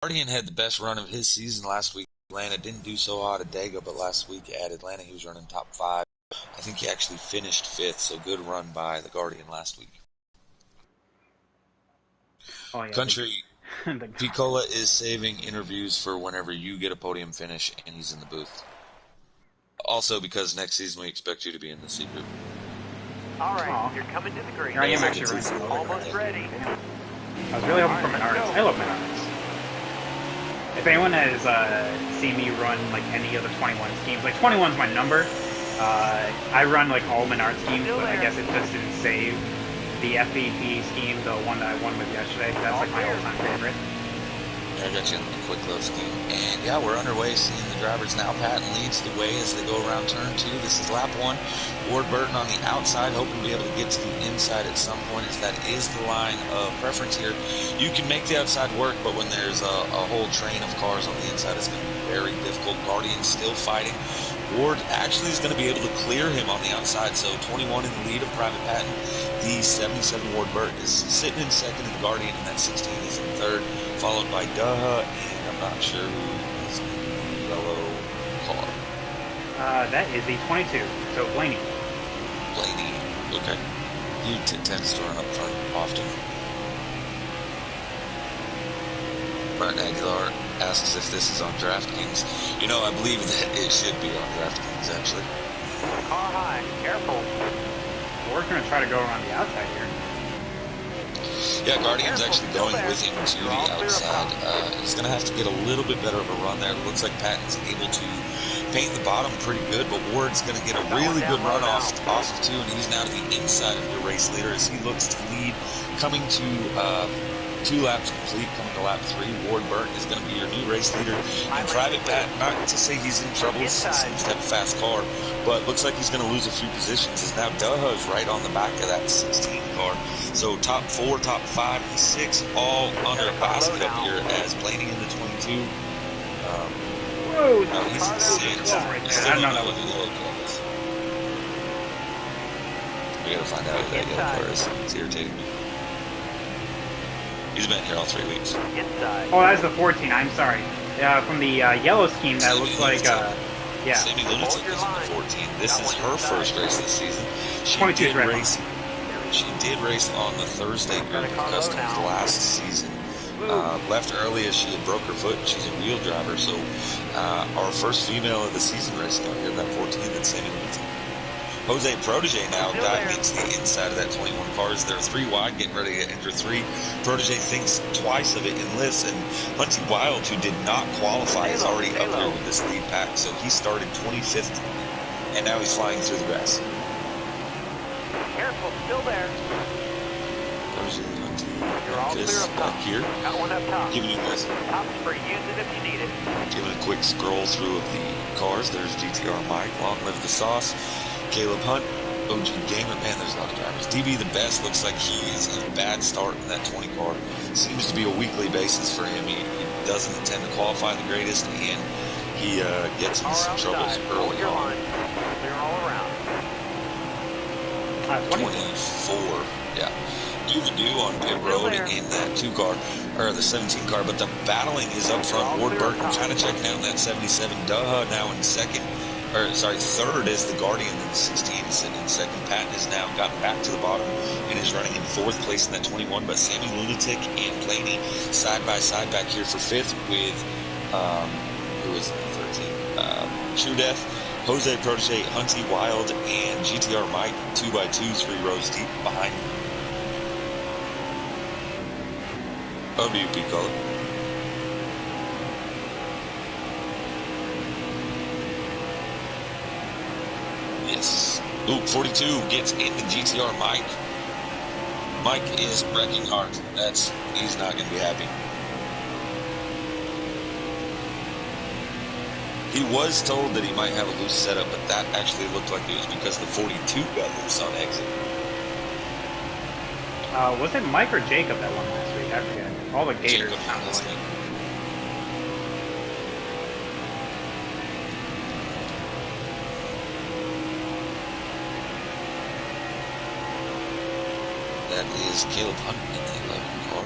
Guardian had the best run of his season last week. Atlanta didn't do so hot at Dega, but last week at Atlanta he was running top 5. I think he actually finished 5th, so good run by the Guardian last week. Oh yeah. Country, Piccola is saving interviews for whenever you get a podium finish and he's in the booth. Also because next season we expect you to be in the C group. Alright, you're coming to the green. Here I am actually running. Almost ready. I was really hoping for Menards. I love Menards. If anyone has seen me run like any of the 21 schemes, like 21's my number. I run like all Menard schemes, but I guess it just didn't save the FVP scheme, the one that I won with yesterday. That's like my all-time favorite. I got you in the quick load scheme. And yeah, we're underway seeing the drivers now. Patton leads the way as they go around turn 2. This is lap 1. Ward Burton on the outside, hoping to be able to get to the inside at some point, as that is the line of preference here. You can make the outside work, but when there's a whole train of cars on the inside, it's going to be very difficult. Guardian still fighting. Ward actually is going to be able to clear him on the outside, so 21 in the lead of Private Patton. The 77 Ward Burton is sitting in second, and the Guardian in that 16 is in third, followed by Duh, and I'm not sure who is in the yellow car. That is the 22, so Blaney. Blaney, okay. He tends to run up front often. Martin Aguilar asks if this is on DraftKings. You know, I believe that it should be on DraftKings, actually. Car high, careful. We're going to try to go around the outside here. Yeah, Guardian's actually going with him to the outside. He's going to have to get a little bit better of a run there. It looks like Patton's able to paint the bottom pretty good, but Ward's going to get a really good run off of 2, and he's now to the inside of your race leader as he looks to lead, coming to 2 laps complete, coming to lap 3. Ward Burton is going to be your new race leader. And Private Patton, not to say he's in trouble, he seems to have a fast car, but looks like he's going to lose a few positions, as now Duh is right on the back of that 16 car. So top 4, top 5, and 6 all under a basket up here as Blaney in the 22. Whoa! No, he's in 6. I don't know what the yellow car is. We gotta find out who that yellow car is. It's irritating me. He's been here all 3 weeks. Oh, that's the 14. I'm sorry. From the yellow scheme, that looks like yeah. Sammy Lunatic is in the 14. This is her first race this season. She did race on the Thursday group of customs last season. Left early as she had broke her foot. She's a wheel driver, so our first female of the season racing out here, that 14, that's Sammy Lunatic. Jose Protege now diving into the inside of that 21 cars. They're 3 wide, getting ready to enter 3. Protege thinks twice of it in lifts, and Hunty Wild, who did not qualify, is already up here with this lead pack. So he started 25th, and now he's flying through the grass. Careful, still there. Protege, Hunty, You're all clear up top. Back here. Got one up top. Giving you guys Top's free. Use it if you need it. giving a quick scroll through of the cars. There's GTR Mike, Long Live the Sauce. Caleb Hunt, OG Gamer, man, there's a lot of drivers. DB the Best looks like he is a bad start in that 20 car. Seems to be a weekly basis for him. He doesn't intend to qualify the greatest, and he gets in some troubles early on. Clear all around. 24, yeah. Even do on pit road in that 2 car, or the 17 car, but the battling is up front. Ward Burton kind of checking out in that 77. Duh now in second. Third is the Guardian in the 16, sitting in second. Patton has now gotten back to the bottom and is running in 4th place in that 21, but Sammy Lunatic and Blaney side by side back here for 5th with, who is in 13? True Death, Jose Protege, Hunty Wild, and GTR Mike, 2x2, 3 rows deep behind him. OWP color. Yes. Ooh, 42 gets into GTR Mike. Mike is wrecking hard. He's not going to be happy. He was told that he might have a loose setup, but that actually looked like it was because the 42 got loose on exit. Was it Mike or Jacob that won last week? I forget. All the Gators sound like. That is Caleb Hunt in the 11 car.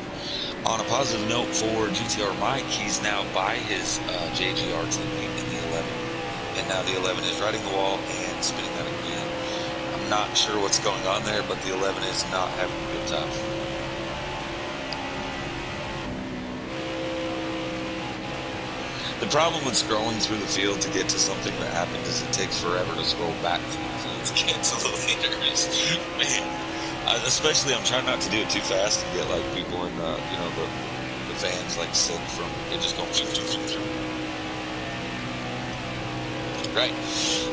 On a positive note for GTR Mike, he's now by his JGR teammate in the 11. And now the 11 is riding the wall and spinning out again. I'm not sure what's going on there, but the 11 is not having a good time. The problem with scrolling through the field to get to something that happened is it takes forever to scroll back through the field to get to the leaders. Man, especially I'm trying not to do it too fast and get like people in the fans like sick from it just going through. Right.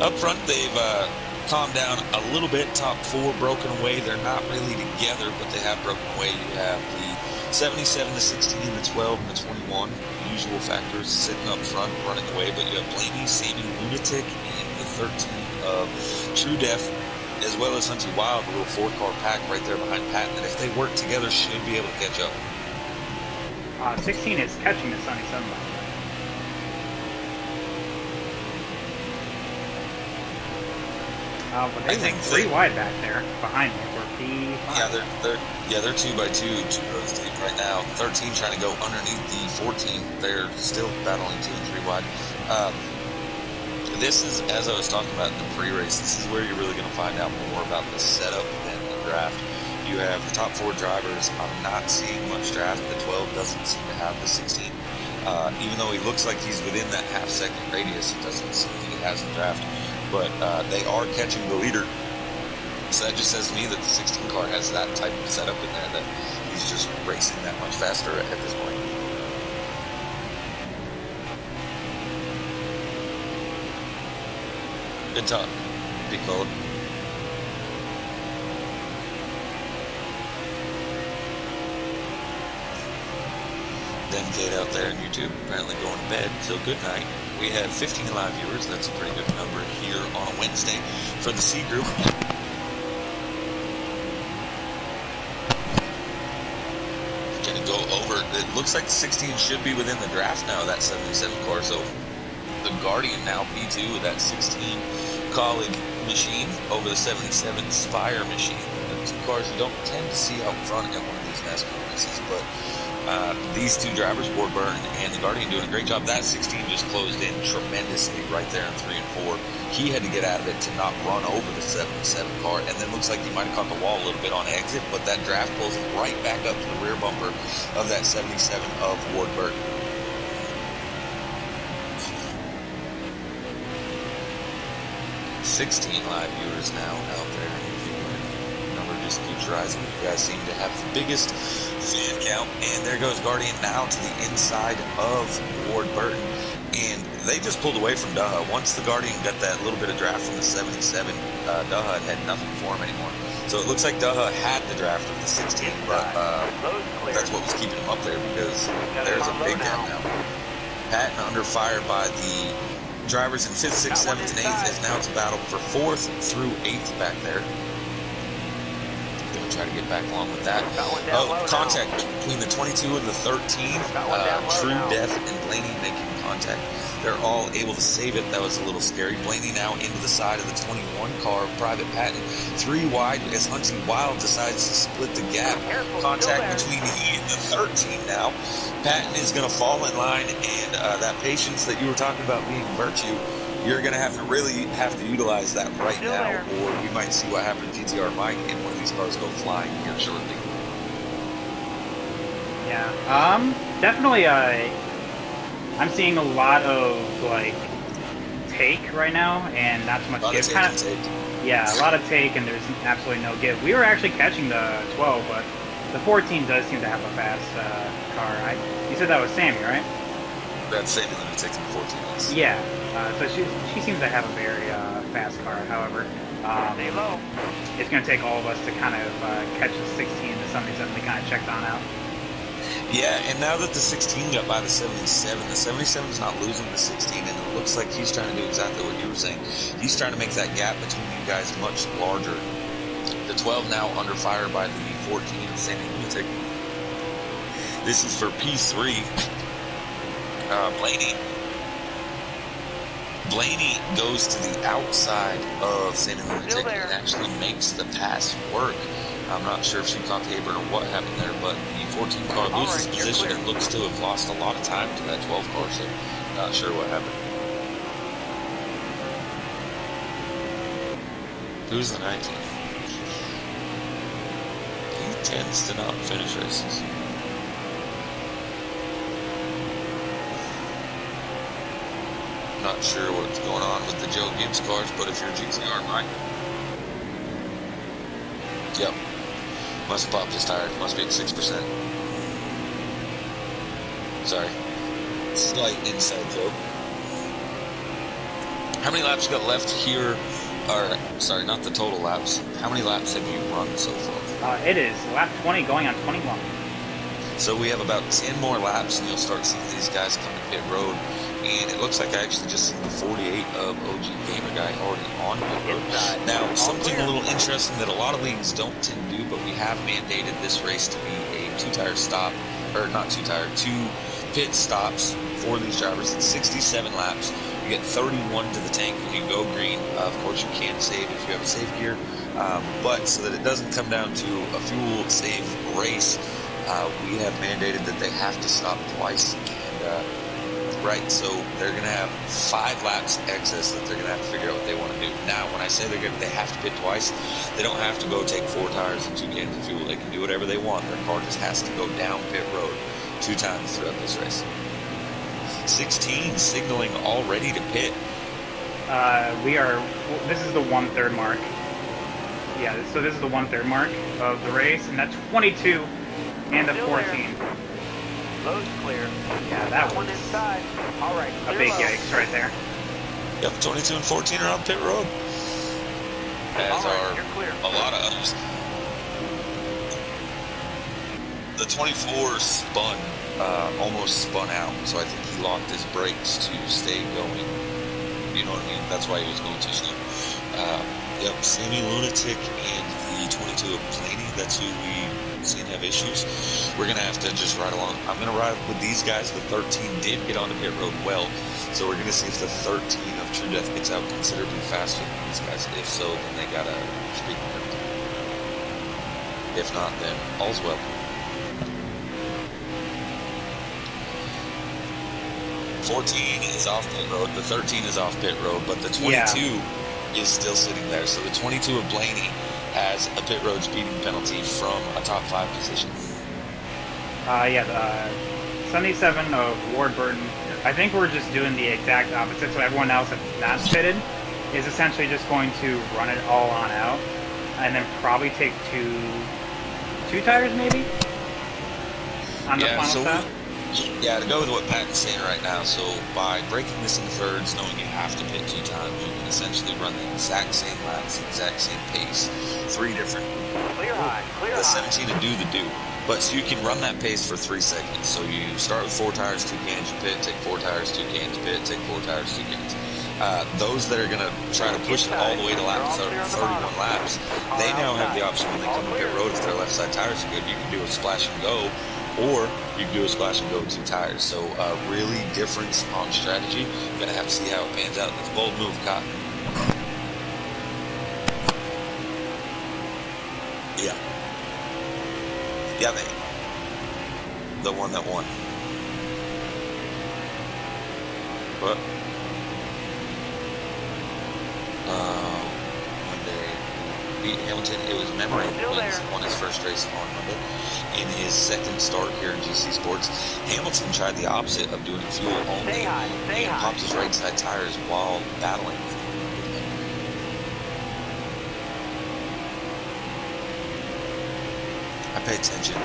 Up front, they've calmed down a little bit. Top four broken away. They're not really together, but they have broken away. You have the 77, the 16, the 12, and the 21. Usual factors sitting up front, running away. But you have Blaney, Sammy, Lunatic, and the 13 of True Death, as well as Hunty Wild, a little four-car pack right there behind Patton. And if they work together, should be able to catch up. 16 is catching the 77. But they think three wide back there behind me for P5. Yeah, they're 2 by 2 rows deep right now. 13 trying to go underneath the 14. They're still battling 2 and 3 wide. This is, as I was talking about in the pre-race, this is where you're really going to find out more about the setup and the draft. You have the top 4 drivers. I'm not seeing much draft. The 12 doesn't seem to have the 16. Even though he looks like he's within that half-second radius, it doesn't seem like he has the draft. But they are catching the leader. So that just says to me that the 16 car has that type of setup in there that he's just racing that much faster at this point. Good talk. Big call. Then Kate out there on YouTube apparently going to bed, so good night. We have 15 live viewers. That's a pretty good number here on a Wednesday for the C group. Gonna go over. It looks like the 16 should be within the draft now, that 77 car. So the Guardian now P2 with that 16 colleague machine over the 77 Spire machine. The two cars you don't tend to see out front at one of these NASCAR races, but these two drivers, Ward Burton and the Guardian, doing a great job. That 16 just closed in tremendously right there in 3 and 4. He had to get out of it to not run over the 77 car, and then looks like he might have caught the wall a little bit on exit, but that draft pulls him right back up to the rear bumper of that 77 of Ward Burton. $16 live viewers now out there. The number just keeps rising. You guys seem to have the biggest fan count, and there goes Guardian now to the inside of Ward Burton, and they just pulled away from Daha. Once the Guardian got that little bit of draft from the 77, Daha had nothing for him anymore. So it looks like Daha had the draft of the 16, but that's what was keeping him up there, because there's a big gap now. Patton under fire by the drivers in 5th, 6th, 7th, and 8th, as now it's a battle for 4th through 8th back there. Try to get back along with that. Contact between the 22 and the 13. True Death and Blaney making contact. They're all able to save it. That was a little scary. Blaney now into the side of the 21 car of Private Patton. 3 wide as Hunty Wild decides to split the gap. Contact between he and the 13 now. Patton is going to fall in line, and that patience that you were talking about being virtue, you're going to really have to utilize that right now, or we might see what happened to GTR Mike and one of these cars go flying here shortly. Yeah, definitely, I'm seeing a lot of, like, take right now, and not so much give. Yeah, a lot of take, and there's absolutely no give. We were actually catching the 12, but the 14 does seem to have a fast car. You said that was Sammy, right? That's Sammy Lunatic in the 14 is. Yeah. So she seems to have a very fast car. However, it's going to take all of us to kind of catch the 16 to 77 to kind of check on out. Yeah, and now that the 16 got by the 77 is not losing the 16, and it looks like he's trying to do exactly what you were saying. He's trying to make that gap between you guys much larger. The 12 now under fire by the 14 of Sammy Lunatic. This is for P3. Blaney goes to the outside of Sammy Lunatic and actually makes the pass work. I'm not sure if she caught the apron or what happened there, but the 14 car loses position and looks to have lost a lot of time to that 12 car, so not sure what happened. Who's the 19th? He tends to not finish races. Not sure what's going on with the Joe Gibbs cars, but if you're GTR, Mike. Yep. Must have popped his tire. Must be at 6%. Sorry. Slight inside joke. How many laps you got left here? Or, sorry, not the total laps. How many laps have you run so far? It is lap 20 going on 21. So we have about 10 more laps, and you'll start seeing these guys come to pit road. And it looks like I actually just seen the 48 of OG Gamer guy already on pit road. Now, something a little interesting that a lot of leagues don't tend to do, but we have mandated this race to be a two-tire stop, or not two-tire, 2 pit stops for these drivers. It's 67 laps. You get 31 to the tank when you go green. Of course, you can save if you have a safe gear, but so that it doesn't come down to a fuel-safe race, we have mandated that they have to stop twice. And right, so they're going to have 5 laps excess that they're going to have to figure out what they want to do. Now, when I say they have to pit twice, they don't have to go take 4 tires and 2 cans of fuel. They can do whatever they want. Their car just has to go down pit road 2 times throughout this race. 16 signaling all ready to pit. This is the 1/3 mark. Yeah, so this is the 1/3 mark of the race, and that's 22 and a 14. Load's clear. Yeah, that one was inside. All right, a big yikes right there. Yep, 22 and 14 are on pit road. As are a lot of others. The 24 spun, almost spun out, so I think he locked his brakes to stay going. You know what I mean? That's why he was going too slow. Yep, Sammy Lunatic and the 22 of Blaney, that's who we seen have issues. We're going to have to just ride along. I'm going to ride with these guys. The 13 did get onto pit road well, so we're going to see if the 13 of True Death gets out considerably faster than these guys. If so, then they got to speak with them. If not, then all's well. '14 is off pit road. The 13 is off pit road, but the 22 is still sitting there. So the 22 of Blaney has a pit road speeding penalty from a top 5 position. The 77 of Ward Burton. I think we're just doing the exact opposite. So everyone else that's not pitted is essentially just going to run it all on out, and then probably take two tires maybe on the final stop. Yeah, to go with what Pat's saying right now, so by breaking this into thirds, knowing you have to pit 2 times, you can essentially run the exact same laps, the exact same pace, 3 different. Clear high, clear the high. 17 to do the do. But so you can run that pace for 3 seconds. So you start with 4 tires, 2 cans, you pit, take 4 tires, 2 cans, pit, take 4 tires, 2 cans. Those that are going to try to push it all the way to lap 31 laps, they now have the option when they come to pit road, if their left side tires are good, you can do a splash and go, or you can do a splash and go 2 tires. So really difference on strategy. You're going to have to see how it pans out. It's a bold move, Cotton. Yeah. Yeah, the one that won. What? Monday beat Hamilton. It was memory won his first race on Monday. In his second start here in GC Sports, Hamilton tried the opposite of doing fuel only and popped his right side tires while battling. I pay attention.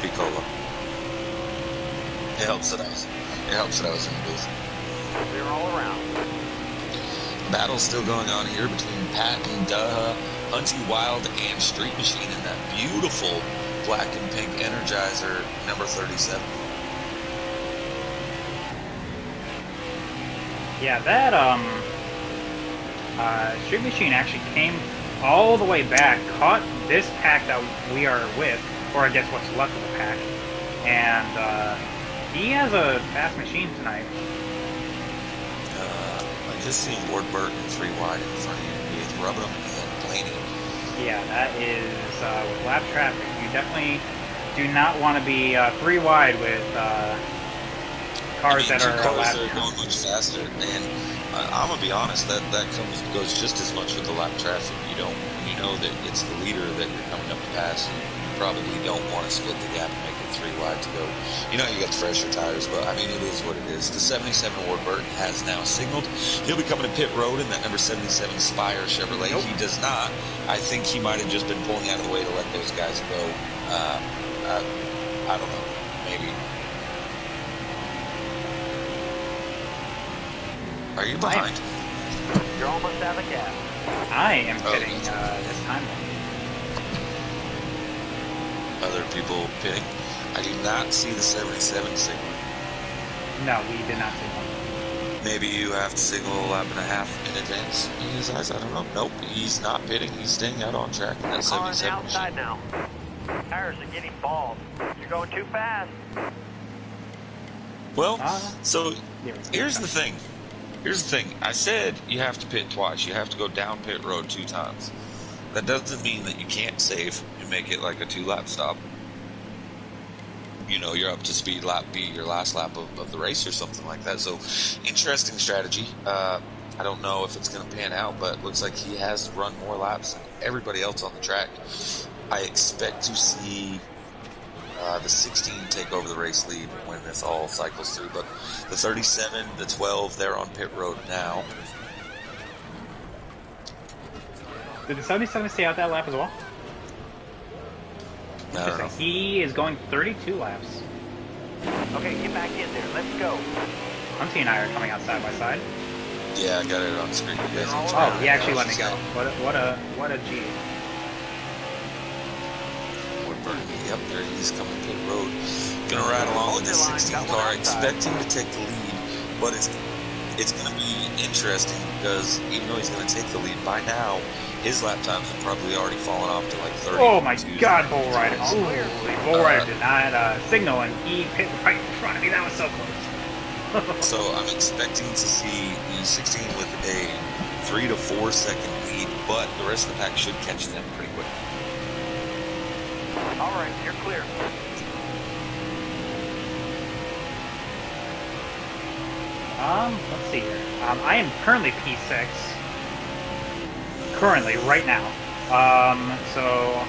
Picola. It helps that I was in the booth. They're all around. Battle's still going on here between Patton, Duh, Hunty Wild, and Street Machine in that beautiful black and pink Energizer number 37. Yeah, that Street Machine actually came all the way back, caught this pack that we are with, or I guess what's left of the pack, and he has a fast machine tonight. I just seen Ward Burton 3 wide in front of you with Rubbin and Blaney. Yeah, that is with lap traffic. You definitely do not want to be 3 wide with cars that two are cars lap that are down. going much faster, and I'm gonna be honest, that goes just as much with the lap traffic. You don't, when you know that it's the leader that you're coming up to pass, you probably don't want to split the gap and make it 3 wide to go. You know, you got the fresher tires, but I mean, it is what it is. The 77 Ward Burton has now signaled he'll be coming to pit road in that number 77 Spire Chevrolet. Nope. He does not. I think he might have just been pulling out of the way to let those guys go. I don't know, maybe. Are you behind? You're almost out of gas. I am pitting this time. Other people pitting. I do not see the 77 signal. No, we did not see one. Maybe you have to signal a lap and a half in advance in his eyes. I don't know. Nope, he's not pitting. He's staying out on track. That Car on the 77 outside machine. now. Tires are getting bald. You're going too fast. Well, so Here we go. here's the thing. Here's the thing. I said you have to pit twice. You have to go down pit road 2 times. That doesn't mean that you can't save and make it like a 2-lap stop. You know, you're up to speed lap B, your last lap of the race or something like that. So, interesting strategy. I don't know if it's going to pan out, but it looks like he has run more laps than everybody else on the track. I expect to see the 16 take over the race lead when this all cycles through. But the 37, the 12, they're on pit road now. Did the 77 stay out that lap as well? I don't know. He is going 32 laps. Okay, get back in there. Let's go. Hunty and I are coming out side by side. Yeah, I got it on screen. You guys can Oh, he actually let me go. What a G. Yep, there he's coming pit road. Gonna ride along with this 16 car, expecting to take the lead, but it's gonna be interesting because even though he's gonna take the lead by now, his lap times have probably already fallen off to like 30. Oh my God, Bull Rider! Bull Rider did not signal, and he pit right in front of me. That was so close. So I'm expecting to see the 16 with a 3 to 4 second lead, but the rest of the pack should catch them pretty quick. All right, you're clear. Let's see here. I am currently P6. Currently, right now. So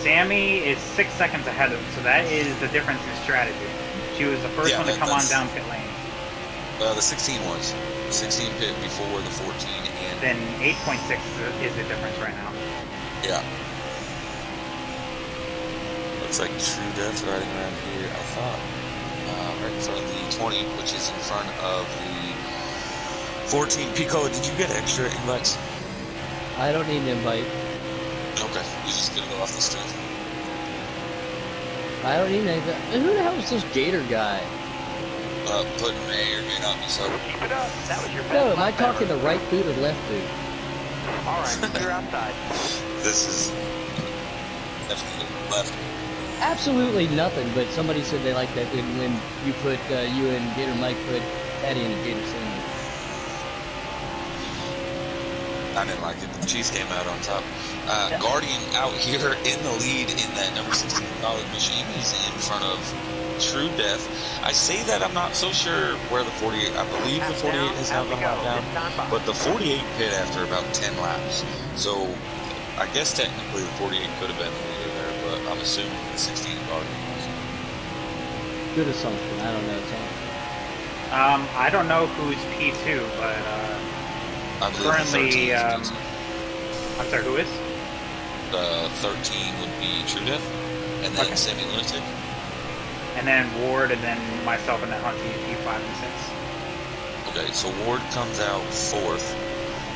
Sammy is 6 seconds ahead of him, so that is the difference in strategy. She was the first one to come on down pit lane. The 16 was. 16 pit before the 14, and Then 8.6 is the difference right now. yeah. Looks like True Death riding around here, I thought. Right in front of the 20, which is in front of the 14. Pico, did you get extra invites? I don't need an invite. Okay, you're just gonna go off the street. I don't need an invite. Who the hell is this Gator guy? Put may or may not be sober. Keep it up. That was your best. No, am I lap talking ever. the right boot or left boot? All right, you're outside. This is definitely left. Absolutely nothing, but somebody said they like that when you put, you and Gator Mike put Patty in a Gator sandwich. I didn't like it, but the cheese came out on top. Guardian out here in the lead in that number 16 college machine. He's in front of True Death. I say that I'm not so sure where the 48, I believe the 48 has now gone lap down, but the 48 pit after about 10 laps. So I guess technically the 48 could have been the leader there, but I'm assuming the 16 Guardian was. Good assumption. I don't know. I don't know who's P2, but I believe currently, the 13 is I'm sorry, who is? 13 would be True Death, and then Okay. Semi-Lunatic. And then Ward, and then myself, and then Hunty, P5 and 6. Okay, so Ward comes out 4th.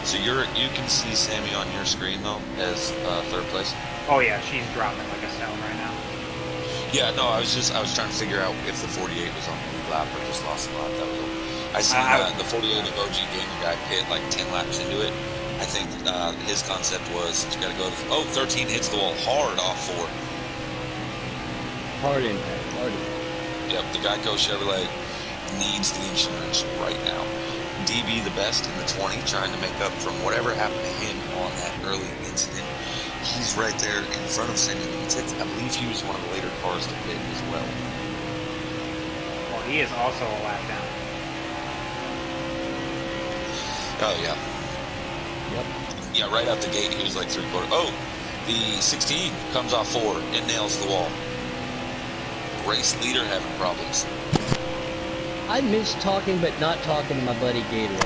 So you can see Sammy on your screen though as 3rd place. Oh yeah, she's dropping like a stone right now. Yeah, no, I was trying to figure out if the 48 was on the lead lap or just lost a lap. That was all. I see the 48 of OG Gamer guy pit like 10 laps into it. I think his concept was you got to go to 13 hits the wall hard off 4. Hard impact. Hard impact. Yep, the Geico Chevrolet needs the insurance right now. DB the best in the 20, trying to make up from whatever happened to him on that early incident. he's right there in front of Sammy Lunatic. I believe he was one of the later cars to pit as well. Well, he is also a lap down. Oh, yeah. Yep. Yeah, right out the gate, he was like 3/4. Oh, the 16 comes off 4 and nails the wall. Race leader having problems. I miss talking, but not talking to my buddy Gatorade.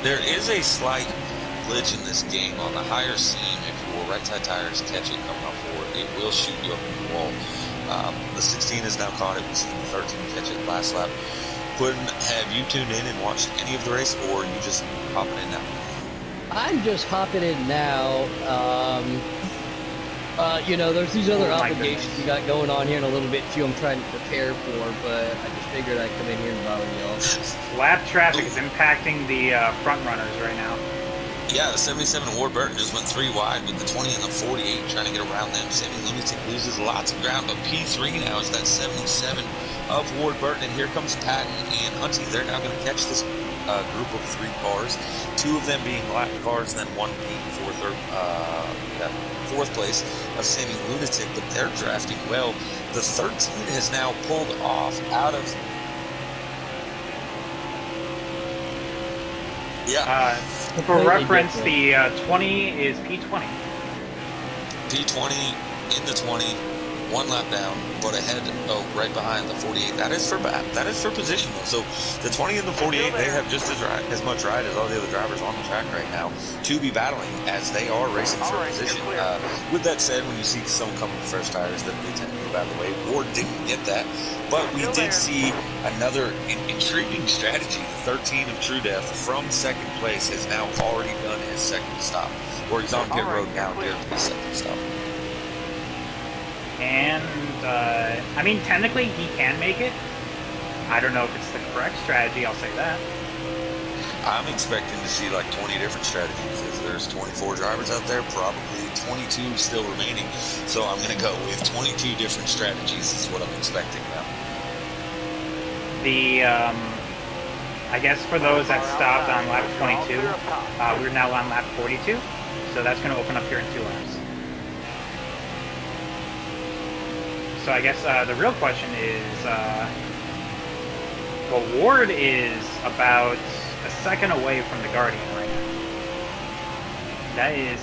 There is a slight glitch in this game. On the higher seam, if your right side tires catch it coming off 4, it will shoot you up in the wall. The 16 is now caught it. We've seen the 13 catch it last lap. Quinn, have you tuned in and watched any of the race, or are you just hopping in now? I'm just hopping in now. You know, there's these other obligations we got going on here in a little bit too. I'm trying to prepare for, but I just figured I'd come in here and bother y'all. Lap traffic is impacting the front runners right now. Yeah, the 77 Ward Burton just went 3 wide with the 20 and the 48 trying to get around them. Sammy Lunatic loses lots of ground, but P3 now is that 77 of Ward Burton, and here comes Patton and Hunty. They're now going to catch this group of 3 cars, 2 of them being lap cars, then 1 being fourth place of Sammy Lunatic, but they're drafting well. The 13 has now pulled off out of... Yeah. For reference, the 20 is P20. P20 in the 20, 1 lap down, but ahead, right behind the 48. That is for position. So the 20 and the 48, they have just as much ride as all the other drivers on the track right now to be battling as they are racing for position. With that said, when you see someone coming with fresh tires, that they tend to move out of the way. Ward didn't get that, but we did see another intriguing strategy. The 13 of True Death from second place has now already done his second stop, or he's on pit road now doing his second stop. And, I mean, technically he can make it. I don't know if it's the correct strategy, I'll say that. I'm expecting to see like 20 different strategies. If there's 24 drivers out there, probably 22 still remaining. So I'm going to go with 22 different strategies is what I'm expecting now. The, I guess for those that stopped on lap 22, we're now on lap 42. So that's going to open up here in 2 laps. So I guess the real question is, well, Ward is about a second away from the Guardian right now. That is...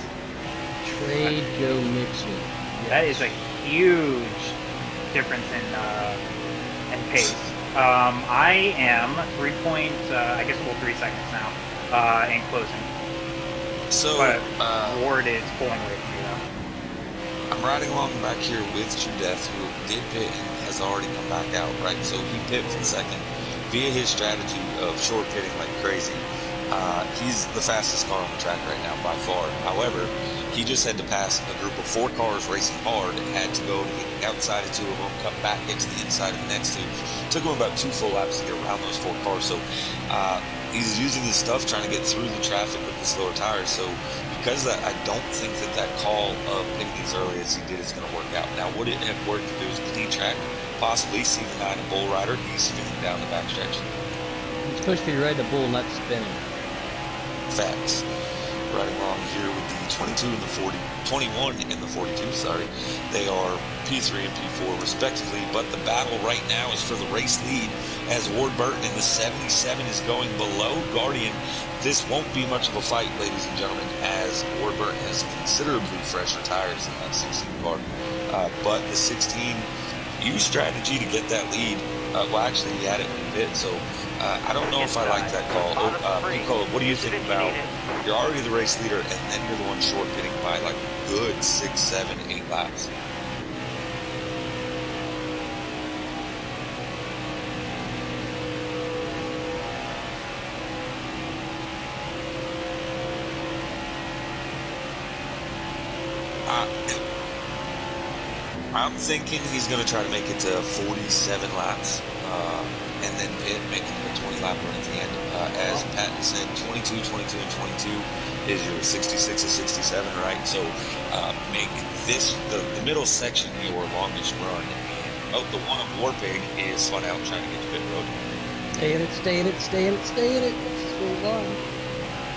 Trade Joe Mixon. Yes. That is a huge difference in pace. I am 3 seconds now in closing. So, but Ward is pulling away from me now. I'm riding along back here with True Death, who did pit and has already come back out, right? So he pit from second via his strategy of short pitting like crazy. He's the fastest car on the track right now by far. However, he just had to pass a group of 4 cars racing hard and had to go to the outside of 2 of them, cut back, get to the inside of the next 2. Took him about 2 full laps to get around those 4 cars. So he's using his stuff trying to get through the traffic with the slower tires. So because of that, I don't think that call of pitting as early as he did is going to work out. Now, would it have worked if it was a clean track? Possibly. See the 9 of Bull Rider, he's spinning down the backstretch. It's supposed to be riding a bull, not spinning. Facts. Riding along here with the 22 and the 21 and the 42, sorry. They are P3 and P4 respectively, but the battle right now is for the race lead as Ward Burton in the 77 is going below Guardian. This won't be much of a fight, ladies and gentlemen, as Ward Burton has considerably fresher tires than that 16 car. But the 16 used strategy to get that lead. Well, actually, he had it in pit, so I don't know if I like that call. Nicole, what do you think about, you're already the race leader, and then you're the one short pitting by like a good 6, 7, 8 laps? I'm thinking he's going to try to make it to 47 laps and then pit, making a 20 lap run at the end. As Patton said, 22, 22, and 22 is your 66 to 67, right? So make this, the middle section, your longest run. And the one of Warpig is fun out trying to get to pit road. Stay in it, stay in it, stay in it, stay in it. Let's move on.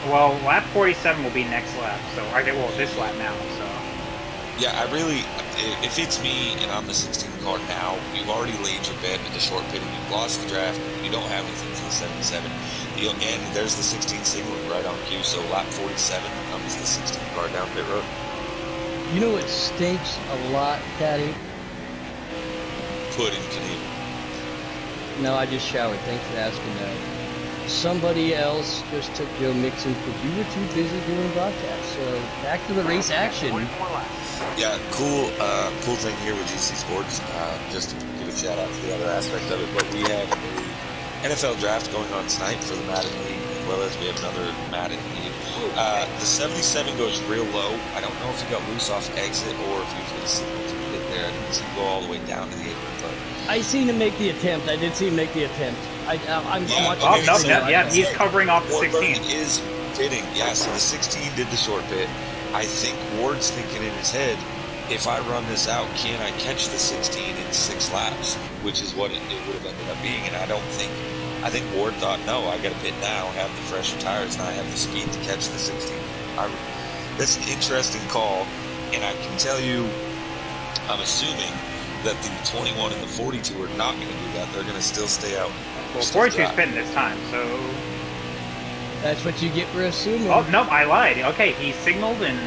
Well, lap 47 will be next lap, so I get this lap now. So Yeah, if it's me and I'm the 16 car now, you've already laid your bet with the short pit and you've lost the draft. You don't have anything for the 77. And there's the 16 signaling right on cue. So lap 47 comes the 16 car down pit road. You know what stinks a lot, Caddy? Pudding canoe. No, I just showered. Thanks for asking that. Somebody else just took Joe Mixon because you were too busy doing broadcast. So back to the race action. Yeah, cool thing here with GC Sports. Just to give a shout out to the other aspect of it, but we have a NFL draft going on tonight for the Madden League, as well as we have another Madden League. The 77 goes real low. I don't know if he got loose off exit or if he was going to signal to hit there. I didn't see him go all the way down to the apron, but I seen him make the attempt. I did see him make the attempt. I'm watching. Oh no, yeah, he's covering off the 16. Is pitting. Yeah, so the 16 did the short pit. I think Ward's thinking in his head, if I run this out, can I catch the 16 in 6 laps? Which is what it would have ended up being. And I think Ward thought, no, I got to pit now, have the fresher tires, and I have the speed to catch the 16. That's an interesting call, and I can tell you, I'm assuming that the 21 and the 42 are not going to do that. They're going to still stay out. Well, 42 is pitting this time, so... That's what you get for assuming. Oh, no, I lied. Okay, he signaled and,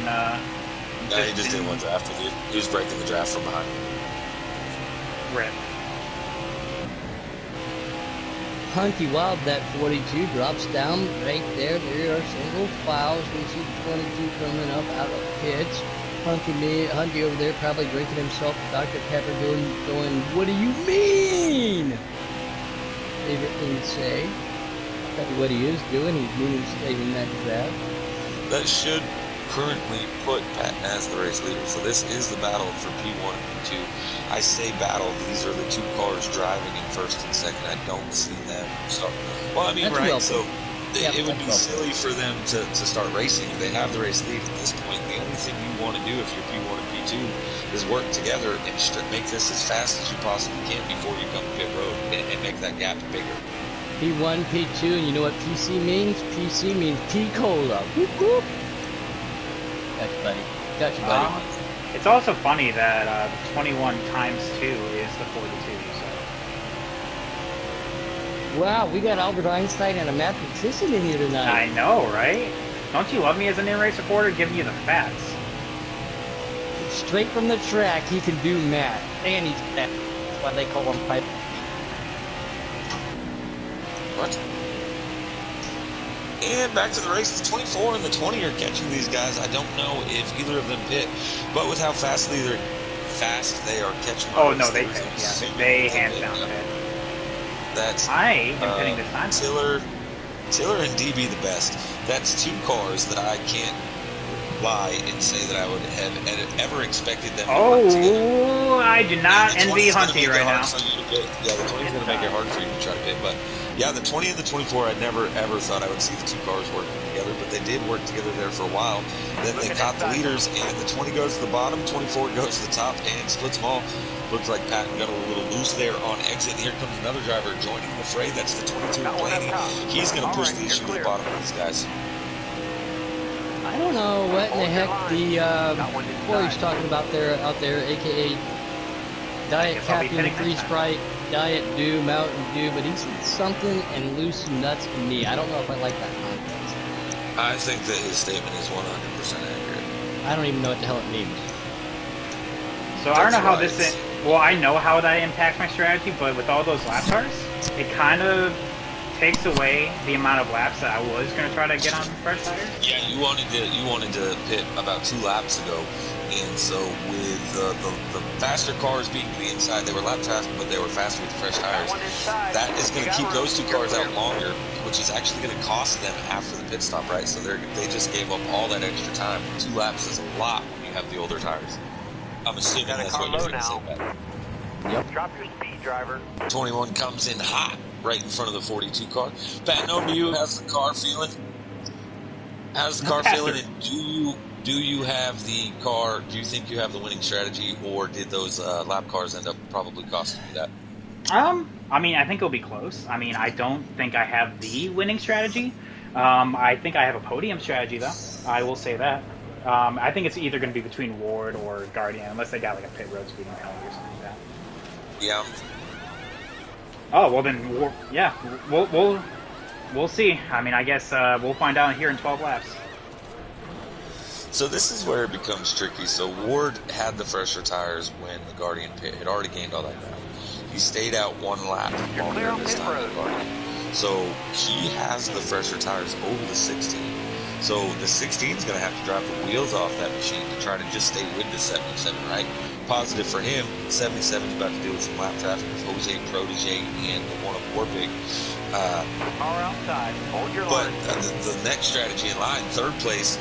No, he just didn't want draft with you. He was breaking the draft from behind. Rip. Hunky Wild, that 42 drops down right there. There are single files. We see the 22 coming up out of pits. Hunky over there probably drinking himself Dr. Pepper going, what do you mean? Favorite thing to say. Tell you what he is doing. He's moving straight in that draft. That should currently put Patton as the race leader. So this is the battle for P1 and P2. I say battle. These are the 2 cars driving in first and second. I don't see them start. Well, I mean, that's right? well So yeah, it would be silly for them to start racing. They have the race lead at this point. The only thing you want to do if you're P1 and P2 is work together and make this as fast as you possibly can before you come to pit road and make that gap bigger. P1, P2, and you know what PC means? PC means P-Cola. Whoop, whoop. Gotcha, buddy. Gotcha, buddy. It's also funny that the 21 times 2 is the 42, so... Wow, we got Albert Einstein and a mathematician in here tonight. I know, right? Don't you love me as an in-race reporter, giving you the facts? Straight from the track, he can do math. And he's fat. That's why they call him Pipe. What? And back to the race. The 24 and the 20 are catching these guys. I don't know if either of them pit, but with how fast they are catching. Oh no, they pit. Yeah, they hands down pit. That's I am pitting this time. Tiller and DB the best. That's 2 cars that I can't lie and say that I would have ever expected them to work together. Oh, I do not envy Hunty right now. Yeah, the 20 is going to make it hard for you to try to pit, but yeah, the 20 and the 24, I never ever thought I would see the 2 cars working together, but they did work together there for a while. Then they caught the leaders, and the 20 goes to the bottom, 24 goes to the top, and splits them all. Looks like Patton got a little loose there on exit. Here comes another driver joining the fray. That's the 22 Blaney. He's going to push the issue to the bottom of these guys. I don't know what in the heck the Corey's talking about out there, aka Diet Captain Free Sprite, Diet Dew, Mountain Dew, but he said something and loose nuts to me. I don't know if I like that context. I think that his statement is 100% accurate. I don't even know what the hell it means. So I don't know how this is. Well, I know how that impacts my strategy, but with all those lap cars, it kind of takes away the amount of laps that I was going to try to get on fresh tires. Yeah, you wanted to pit about 2 laps ago, and so with the faster cars being to the inside, they were lap faster, but they were faster with the fresh tires. That is going to keep those 2 cars out longer, which is actually going to cost them after the pit stop, right? So they just gave up all that extra time. 2 laps is a lot when you have the older tires. I'm assuming that's what you're going to say, Pat. Yep. Drop your speed, driver. 21 comes in hot right in front of the 42 car. Pat, no, how's the car feeling? How's the car feeling? And do you have the car? Do you think you have the winning strategy, or did those lap cars end up probably costing you that? I mean, I think it'll be close. I mean, I don't think I have the winning strategy, I think I have a podium strategy, though. I will say that. I think it's either going to be between Ward or Guardian, unless they got like a pit road speeding penalty or something like that. Yeah. Oh well, then yeah, we'll see. I mean, I guess we'll find out here in 12 laps. So this is where it becomes tricky. So Ward had the fresher tires when the Guardian pit had already gained all that ground. He stayed out one lap longer this time than Guardian. So he has the fresher tires over the 16. So the 16 is going to have to drop the wheels off that machine to try to just stay with the 77, right? Positive for him, 77 is about to deal with some lap traffic with Jose Protege and the one of Warpig. Car outside. Hold your But line. the next strategy in line, third place,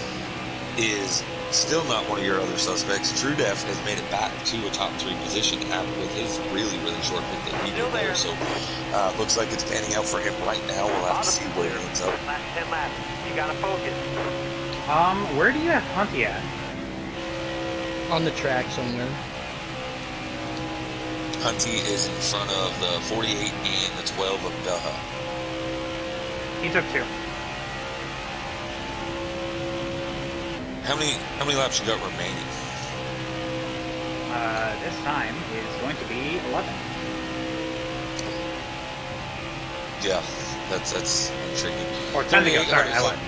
is still not one of your other suspects. TrueDef has made it back to a top 3 position with his really, really short pit that he did there. So looks like it's panning out for him right now. We'll have to see where he ends up. Last 10 laps. You gotta focus. Where do you have Hunty at? On the track somewhere. Hunty is in front of the 48 and the 12 of Daha. He took 2. How many laps you got remaining? This time is going to be 11. Yeah, that's intriguing. Or 10 to go, sorry, I lied.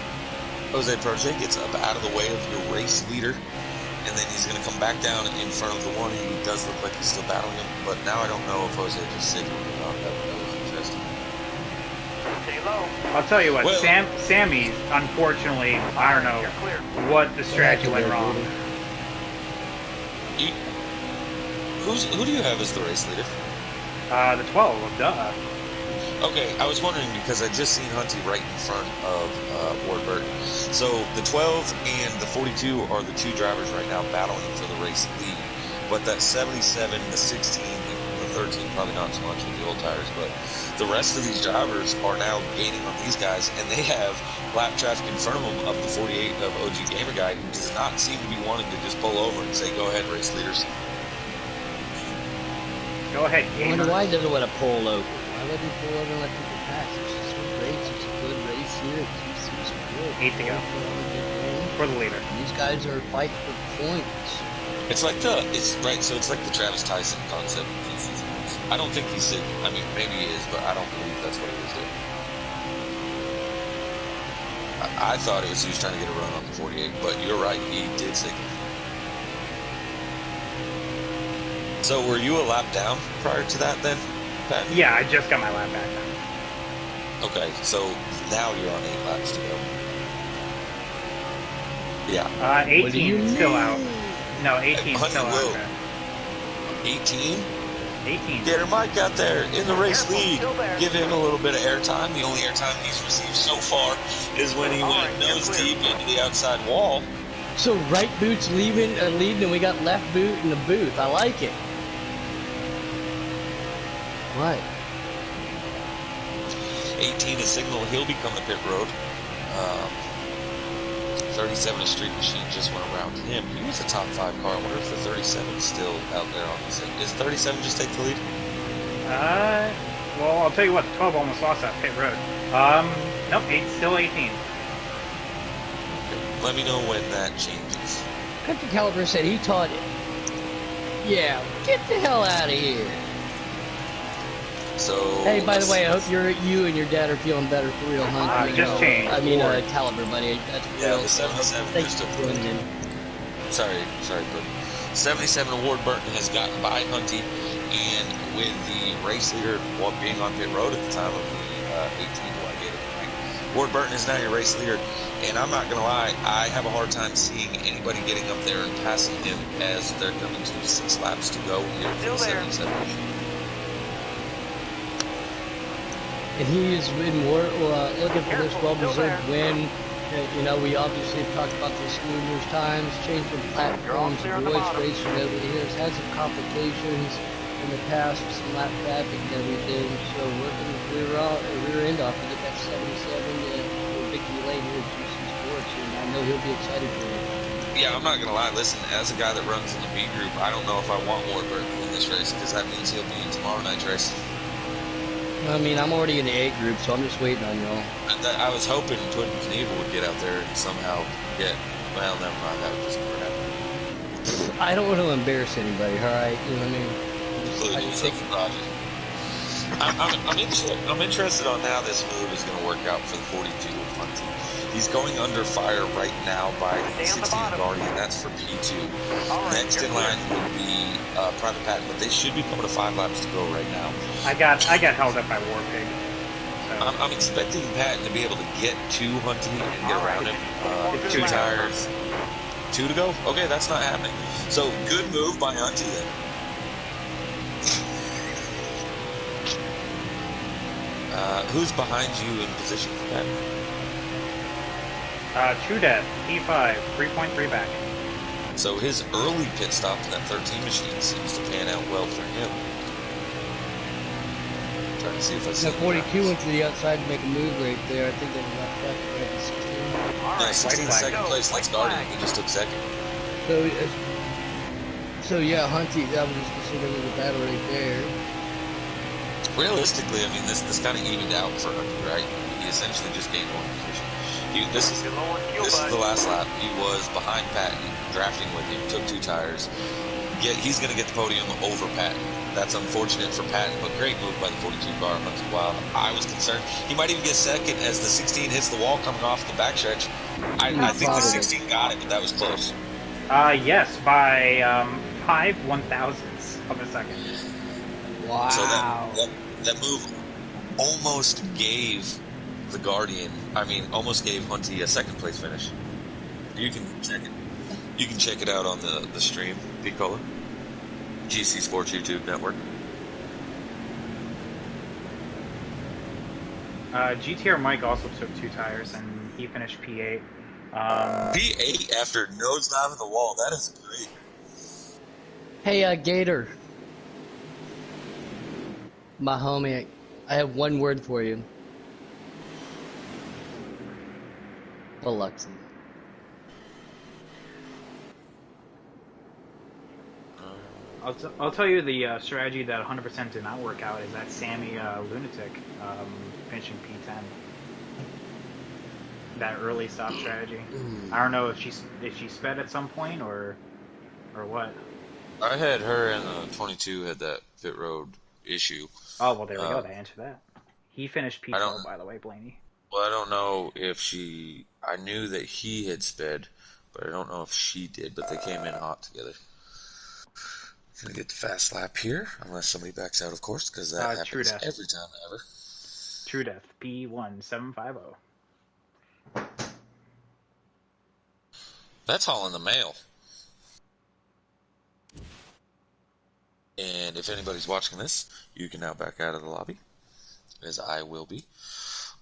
Jose Protege gets up out of the way of your race leader, and then he's going to come back down in front of the one who does look like he's still battling him, but now I don't know if Jose just signaled or not. That was interesting. Stay low. I'll tell you what, Well- Sammy, unfortunately, I don't know You're clear. what the strategy went wrong. Who do you have as the race leader? The 12 of Duh. Okay, I was wondering because I just seen Hunty right in front of Ward Burton. So the 12 and the 42 are the 2 drivers right now battling for the race lead. But that 77, the 16, and the 13, probably not so much with the old tires, but the rest of these drivers are now gaining on these guys, and they have lap traffic in front of them of the 48 of OG Gamer Guy, who does not seem to be wanting to just pull over and say, go ahead, race leaders. Go ahead, I gamer. wonder why he doesn't want to pull over. Why let him pull over and let people pass? It's just a race. It's a good race here. It's good. 8 to go. For the leader. These guys are fighting for points. It's like it's like the Travis Tyson concept. I don't think he's sick. I mean, maybe he is, but I don't believe that's what he was doing. I thought it was he was trying to get a run on the 48, but you're right, he did signal. So were you a lap down prior to that then, Pat? Yeah, I just got my lap back now. Okay, so now you're on 8 laps to go. Yeah. 18 still out. No, 18 Hunty still will. out. 18? 18. Get her Mike out there in the race Careful, lead. still there. Give him a little bit of airtime. The only airtime he's received so far is when he went nose deep into the outside wall. So right boot's leading, and we got left boot in the booth. I like it. What? 18 is signal he'll become the pit road. 37 a street machine just went around him. He was a top 5 car. I wonder if the 37 is still out there on the scene. Is 37 just take the lead? Well, I'll tell you what, 12 almost lost that pit road. Nope, 8 still 18. Let me know when that changes. Country Caliber said he taught it. Yeah, get the hell out of here. So. Hey, by the way, I hope you and your dad are feeling better for real, huh? Just changed. I mean, Caliber, buddy. That's Yeah, real. the 77 Thanks just for tuning in. Sorry, but 77 Award Burton has gotten by Hunty, and with the race leader being on pit road at the time of the 18 right? Ward Burton is now your race leader, and I'm not going to lie, I have a hard time seeing anybody getting up there and passing him as they're coming to 6 laps to go here for the 77. And he has been more looking for this well-deserved win. You know, we obviously have talked about this numerous times, changing platforms, voice racing over the years, had some complications in the past with some lap traffic and everything. So working the rear end off to get that 77 to Victory Lane here at GC Sports, and I know he'll be excited for it. Yeah, I'm not going to lie. Listen, as a guy that runs in the B group, I don't know if I want Ward Burton to win this race, because that means he'll be in tomorrow night's race. I mean, I'm already in the A group, so I'm just waiting on y'all. I was hoping Puddin' Knievel would get out there and somehow get. Well, never mind. That would just never happen. I don't want to embarrass anybody, alright? You know what I mean? Including yourself, Roger. I'm interested on how this move is going to work out for the 42 of Hunty. He's going under fire right now by 16 Guardian. That's for P2. Next in line would be Private Patton, but they should be coming to 5 laps to go right now. I got held up by Warpig. So. I'm expecting Patton to be able to get to Hunty and get around him. 2 tires. 2 to go? Okay, that's not happening. So, good move by Hunty then. Who's behind you in position for that? True Death, P5, 3.3 back. So his early pit stop in that 13 machine seems to pan out well for him. Trying to see if I see. The 42 went to the outside to make a move right there. I think they left back to 16. No, 16 second place. Let's Guardian. He just took second. So yeah, Hunty, that was considered a battle right there. Realistically, I mean, this kind of evened out for Hunty, right? He essentially just gained 1 position. This is the last lap. He was behind Patton, drafting with him, took 2 tires. He's going to get the podium over Patton. That's unfortunate for Patton, but great move by the 42 car. While I was concerned, he might even get second as the 16 hits the wall coming off the backstretch. I think the 16 got it, but that was close. Yes, by 5 1/1000ths of a second. Wow. So that move almost gave the Guardian, almost gave Hunty a second place finish. You can check it. You can check it out on the stream, Picola. GC Sports YouTube network. GTR Mike also took 2 tires and he finished P8. P8 after nosediving the wall. That is great. Hey, Gator. My homie, I have one word for you. Biloxi. I'll tell you the strategy that 100% did not work out is that Sammy Lunatic finishing P10. That early stop strategy. I don't know if she sped at some point or what. I had her in the 22 had that pit road issue. Oh well, there we go. They answered that. He finished P12, by the way, Blaney. Well, I don't know if she. I knew that he had sped, but I don't know if she did. But they came in hot together. Gonna get the fast lap here, unless somebody backs out, of course, because that happens every time ever. True Death, P1750. That's all in the mail. And if anybody's watching this, you can now back out of the lobby, as I will be.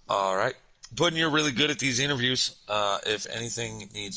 All right. Puddin', you're really good at these interviews. If anything needs